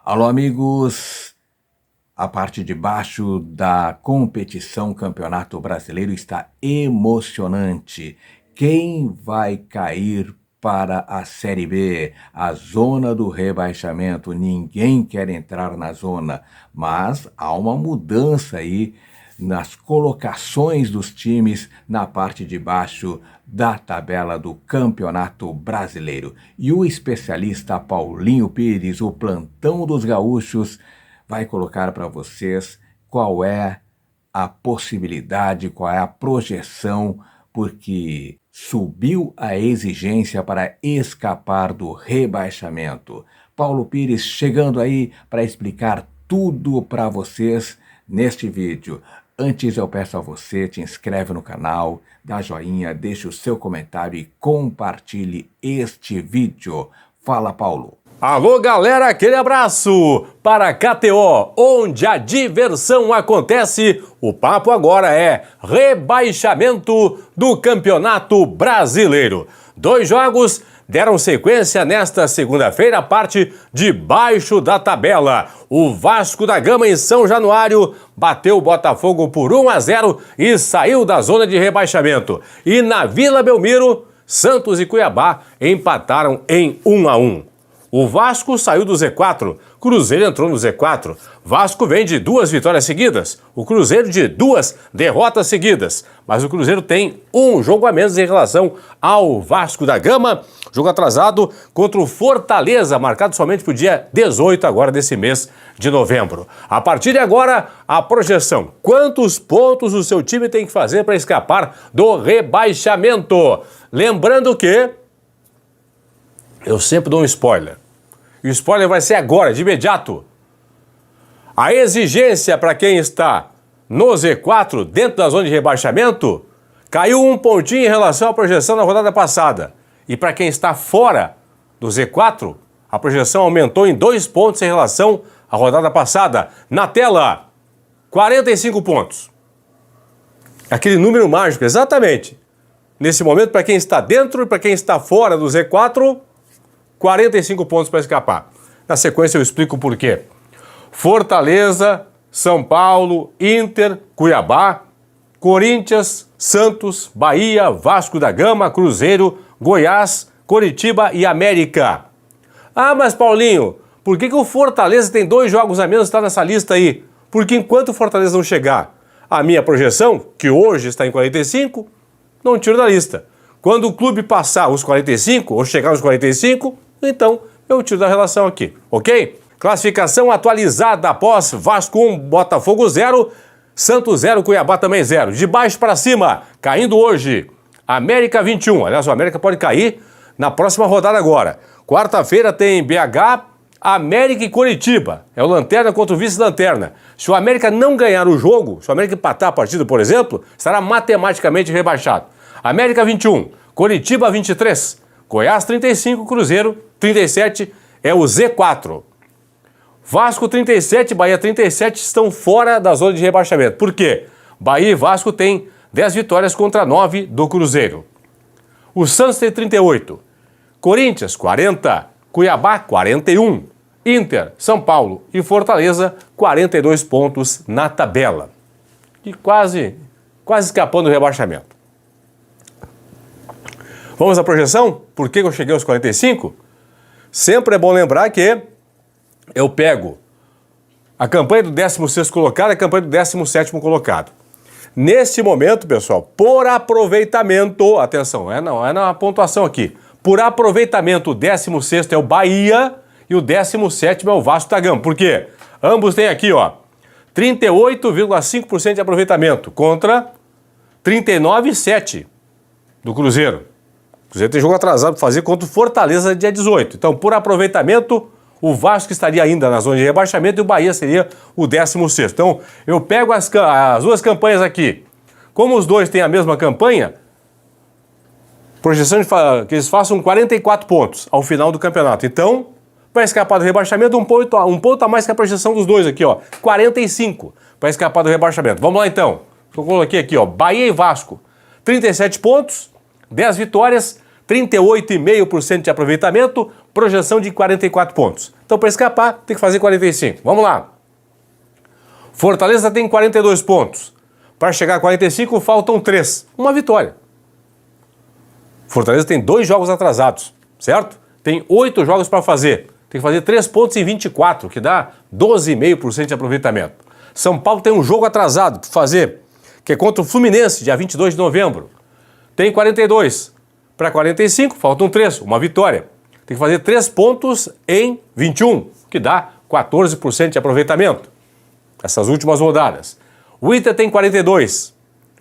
Alô, amigos! A parte de baixo da competição Campeonato Brasileiro está emocionante. Quem vai cair para a Série B? A zona do rebaixamento. Ninguém quer entrar na zona, mas há uma mudança aí nas colocações dos times na parte de baixo da tabela do Campeonato Brasileiro. E o especialista Paulinho Pires, o plantão dos gaúchos, vai colocar para vocês qual é a possibilidade, qual é a projeção, porque subiu a exigência para escapar do rebaixamento. Paulo Pires chegando aí para explicar tudo para vocês neste vídeo. Antes eu peço a você, te inscreve no canal, dá joinha, deixa o seu comentário e compartilhe este vídeo. Fala, Paulo. Alô, galera, aquele abraço para KTO, onde a diversão acontece. O papo agora é rebaixamento do Campeonato Brasileiro. 2 jogos deram sequência nesta segunda-feira, a parte de baixo da tabela. O Vasco da Gama em São Januário bateu o Botafogo por 1-0 e saiu da zona de rebaixamento. E na Vila Belmiro, Santos e Cuiabá empataram em 1-1. O Vasco saiu do Z4, Cruzeiro entrou no Z4. Vasco vem de 2 vitórias seguidas, o Cruzeiro de 2 derrotas seguidas. Mas o Cruzeiro tem um jogo a menos em relação ao Vasco da Gama. Jogo atrasado contra o Fortaleza, marcado somente para o dia 18 agora desse mês de novembro. A partir de agora, a projeção. Quantos pontos o seu time tem que fazer para escapar do rebaixamento? Lembrando que eu sempre dou um spoiler. E o spoiler vai ser agora, de imediato. A exigência para quem está no Z4, dentro da zona de rebaixamento, caiu 1 pontinho em relação à projeção da rodada passada. E para quem está fora do Z4, a projeção aumentou em 2 pontos em relação à rodada passada. Na tela, 45 pontos. Aquele número mágico, exatamente. Nesse momento, para quem está dentro e para quem está fora do Z4, 45 pontos para escapar. Na sequência eu explico por quê. Fortaleza, São Paulo, Inter, Cuiabá, Corinthians, Santos, Bahia, Vasco da Gama, Cruzeiro, Goiás, Coritiba e América. Ah, mas Paulinho, por que o Fortaleza tem 2 jogos a menos e está nessa lista aí? Porque enquanto o Fortaleza não chegar, a minha projeção, que hoje está em 45, não tiro da lista. Quando o clube passar os 45, ou chegar aos 45, então eu tiro da relação aqui, ok? Classificação atualizada após Vasco 1, Botafogo 0, Santos 0, Cuiabá também 0. De baixo para cima, caindo hoje, América 21. Aliás, o América pode cair na próxima rodada agora. Quarta-feira tem BH, América e Coritiba. É o lanterna contra o vice-lanterna. Se o América não ganhar o jogo, se o América empatar a partida, por exemplo, estará matematicamente rebaixado. América 21, Coritiba 23, Goiás 35, Cruzeiro 37 é o Z4. Vasco 37, Bahia 37 estão fora da zona de rebaixamento. Por quê? Bahia e Vasco têm 10 vitórias contra 9 do Cruzeiro. O Santos tem 38, Corinthians 40, Cuiabá 41, Inter, São Paulo e Fortaleza 42 pontos na tabela. E quase escapando do rebaixamento. Vamos à projeção? Por que eu cheguei aos 45? Sempre é bom lembrar que eu pego a campanha do 16º colocado e a campanha do 17º colocado. Neste momento, pessoal, por aproveitamento, atenção, não é na pontuação aqui, por aproveitamento o 16º é o Bahia e o 17º é o Vasco da Gama. Por quê? Ambos têm aqui, ó, 38,5% de aproveitamento contra 39,7% do Cruzeiro. O Cruzeiro tem jogo atrasado para fazer contra o Fortaleza dia 18. Então, por aproveitamento, o Vasco estaria ainda na zona de rebaixamento e o Bahia seria o 16º. Então, eu pego as 2 campanhas aqui. Como os 2 têm a mesma campanha, projeção de que eles façam 44 pontos ao final do campeonato. Então, para escapar do rebaixamento, um ponto a mais que a projeção dos 2 aqui, ó, 45 para escapar do rebaixamento. Vamos lá então. Eu coloquei aqui, ó, Bahia e Vasco, 37 pontos, 10 vitórias, 38,5% de aproveitamento, projeção de 44 pontos. Então, para escapar, tem que fazer 45. Vamos lá. Fortaleza tem 42 pontos. Para chegar a 45, faltam 3. Uma vitória. Fortaleza tem 2 jogos atrasados, certo? Tem 8 jogos para fazer. Tem que fazer 3 pontos em 24, que dá 12,5% de aproveitamento. São Paulo tem um jogo atrasado para fazer, que é contra o Fluminense, dia 22 de novembro. Tem 42. Para 45, faltam 3, uma vitória. Tem que fazer 3 pontos em 21, que dá 14% de aproveitamento. Essas últimas rodadas. O Inter tem 42.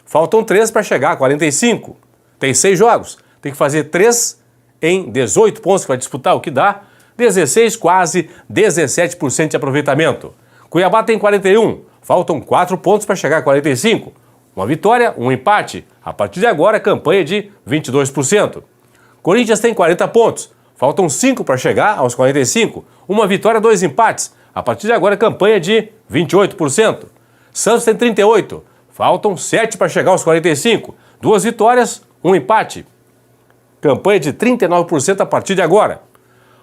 Faltam 3 para chegar a 45. Tem 6 jogos. Tem que fazer 3 em 18 pontos que vai disputar, o que dá 16, quase 17% de aproveitamento. Cuiabá tem 41. Faltam 4 pontos para chegar a 45. Uma vitória, um empate. A partir de agora, campanha de 22%. Corinthians tem 40 pontos. Faltam 5 para chegar aos 45. Uma vitória, 2 empates. A partir de agora, campanha de 28%. Santos tem 38. Faltam 7 para chegar aos 45. 2 vitórias, 1 empate. Campanha de 39% a partir de agora.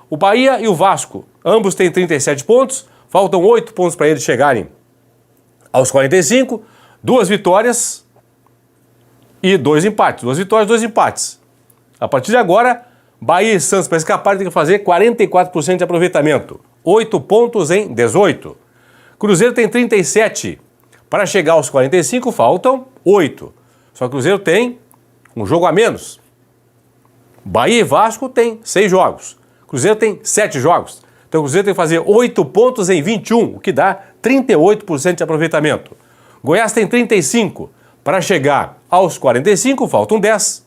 O Bahia e o Vasco, ambos têm 37 pontos. Faltam 8 pontos para eles chegarem aos 45. 2 vitórias e 2 empates. 2 vitórias, 2 empates. A partir de agora, Bahia e Santos, para escapar, tem que fazer 44% de aproveitamento. 8 pontos em 18. Cruzeiro tem 37. Para chegar aos 45, faltam 8. Só que o Cruzeiro tem um jogo a menos. Bahia e Vasco tem 6 jogos. Cruzeiro tem 7 jogos. Então o Cruzeiro tem que fazer 8 pontos em 21, o que dá 38% de aproveitamento. Goiás tem 35. Para chegar aos 45, faltam 10.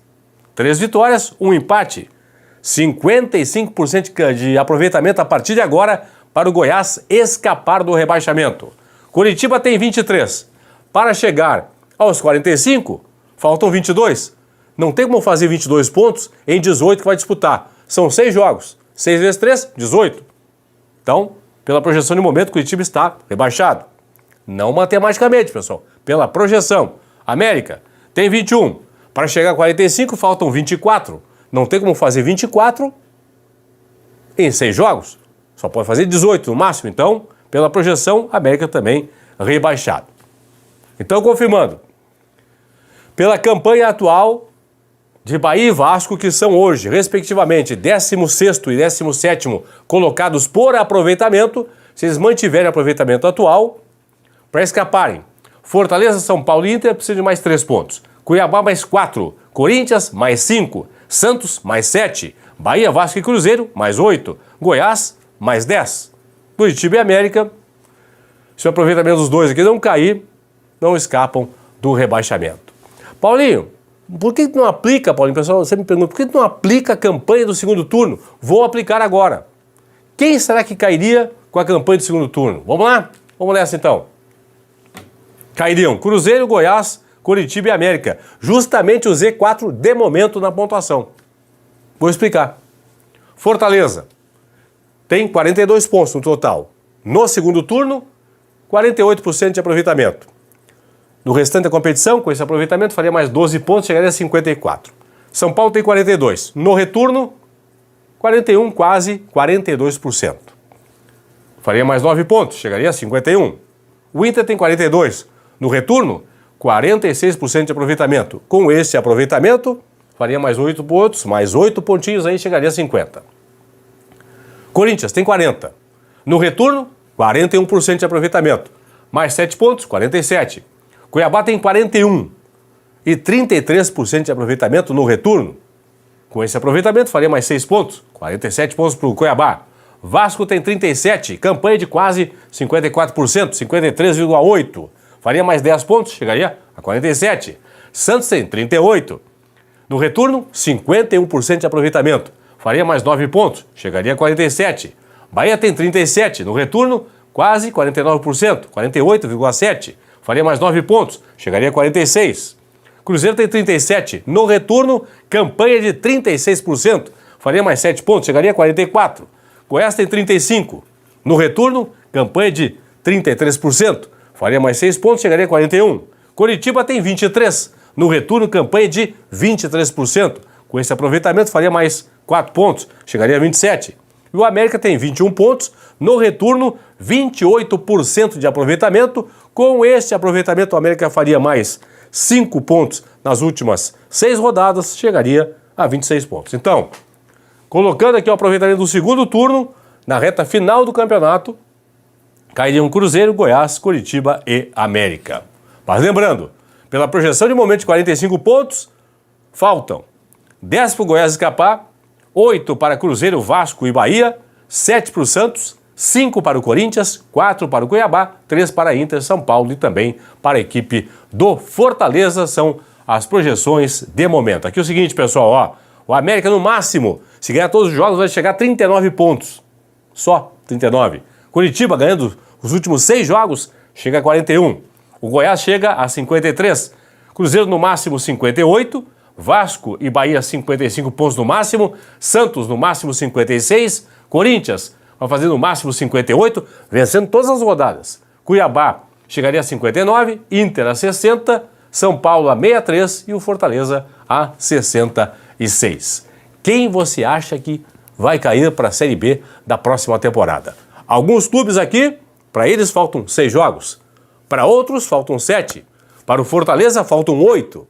3 vitórias, 1 empate. 55% de aproveitamento a partir de agora para o Goiás escapar do rebaixamento. Curitiba tem 23. Para chegar aos 45, faltam 22. Não tem como fazer 22 pontos em 18 que vai disputar. São 6 jogos. 6 vezes 3, 18. Então, pela projeção de momento, Curitiba está rebaixado. Não matematicamente, pessoal. Pela projeção. América tem 21. Para chegar a 45, faltam 24. Não tem como fazer 24 em 6 jogos. Só pode fazer 18 no máximo. Então, pela projeção, América também rebaixado. Então, confirmando. Pela campanha atual de Bahia e Vasco, que são hoje, respectivamente, 16º e 17º colocados por aproveitamento, se eles mantiverem o aproveitamento atual, para escaparem, Fortaleza, São Paulo e Inter precisam de mais 3 pontos. Cuiabá mais 4, Corinthians mais 5, Santos mais 7, Bahia, Vasco e Cruzeiro mais 8, Goiás mais 10. Curitiba e América, se o aproveitamento dos dois aqui não cair, não escapam do rebaixamento. Paulinho, por que não aplica, Paulinho? O pessoal sempre me pergunta, por que não aplica a campanha do segundo turno? Vou aplicar agora. Quem será que cairia com a campanha do segundo turno? Vamos lá? Vamos nessa então. Cairiam Cruzeiro, Goiás, Curitiba e América. Justamente o Z4 de momento na pontuação. Vou explicar. Fortaleza tem 42 pontos no total. No segundo turno, 48% de aproveitamento. No restante da competição, com esse aproveitamento, faria mais 12 pontos, chegaria a 54. São Paulo tem 42. No retorno, 41, quase 42%. Faria mais 9 pontos, chegaria a 51. O Inter tem 42. No retorno, 46% de aproveitamento. Com esse aproveitamento, faria mais 8 pontos, mais 8 pontinhos, aí chegaria a 50. Corinthians tem 40. No retorno, 41% de aproveitamento. Mais 7 pontos, 47. Cuiabá tem 41 e 33% de aproveitamento no retorno. Com esse aproveitamento, faria mais 6 pontos, 47 pontos para o Cuiabá. Vasco tem 37, campanha de quase 54%, 53,8%. Faria mais 10 pontos, chegaria a 47. Santos tem 38. No retorno, 51% de aproveitamento. Faria mais 9 pontos, chegaria a 47. Bahia tem 37. No retorno, quase 49%, 48,7%. Faria mais 9 pontos, chegaria a 46. Cruzeiro tem 37. No retorno, campanha de 36%. Faria mais 7 pontos, chegaria a 44. Goiás tem 35. No retorno, campanha de 33%. Faria mais 6 pontos, chegaria a 41. Curitiba tem 23. No retorno, campanha de 23%. Com esse aproveitamento, faria mais 4 pontos, chegaria a 27. e o América tem 21 pontos. No retorno, 28% de aproveitamento. Com este aproveitamento, o América faria mais 5 pontos nas últimas 6 rodadas, chegaria a 26 pontos. Então, colocando aqui o aproveitamento do segundo turno, na reta final do campeonato, cairiam Cruzeiro, Goiás, Coritiba e América. Mas lembrando, pela projeção de momento de 45 pontos, faltam 10 para o Goiás escapar, 8 para Cruzeiro, Vasco e Bahia, 7 para o Santos, 5 para o Corinthians, 4 para o Cuiabá, 3 para a Inter, São Paulo e também para a equipe do Fortaleza. São as projeções de momento. Aqui é o seguinte, pessoal, ó, o América no máximo, se ganhar todos os jogos, vai chegar a 39 pontos. Só 39. Coritiba ganhando os últimos 6 jogos, chega a 41. O Goiás chega a 53. Cruzeiro no máximo 58. Vasco e Bahia 55 pontos no máximo. Santos no máximo 56. Corinthians vai fazer no máximo 58, vencendo todas as rodadas. Cuiabá chegaria a 59. Inter a 60. São Paulo a 63 e o Fortaleza a 66. Quem você acha que vai cair para a Série B da próxima temporada? Alguns clubes aqui, para eles faltam 6 jogos. Para outros faltam 7. Para o Fortaleza faltam 8.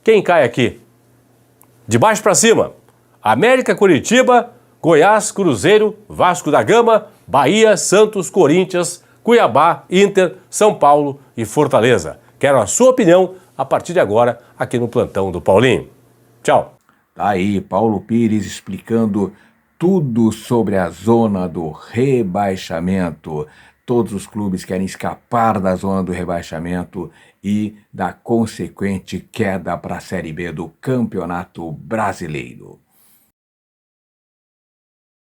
Quem cai aqui? De baixo para cima. América, Coritiba, Goiás, Cruzeiro, Vasco da Gama, Bahia, Santos, Corinthians, Cuiabá, Inter, São Paulo e Fortaleza. Quero a sua opinião a partir de agora aqui no Plantão do Paulinho. Tchau. Tá aí, Paulo Pires explicando tudo sobre a zona do rebaixamento. Todos os clubes querem escapar da zona do rebaixamento e da consequente queda para a Série B do Campeonato Brasileiro.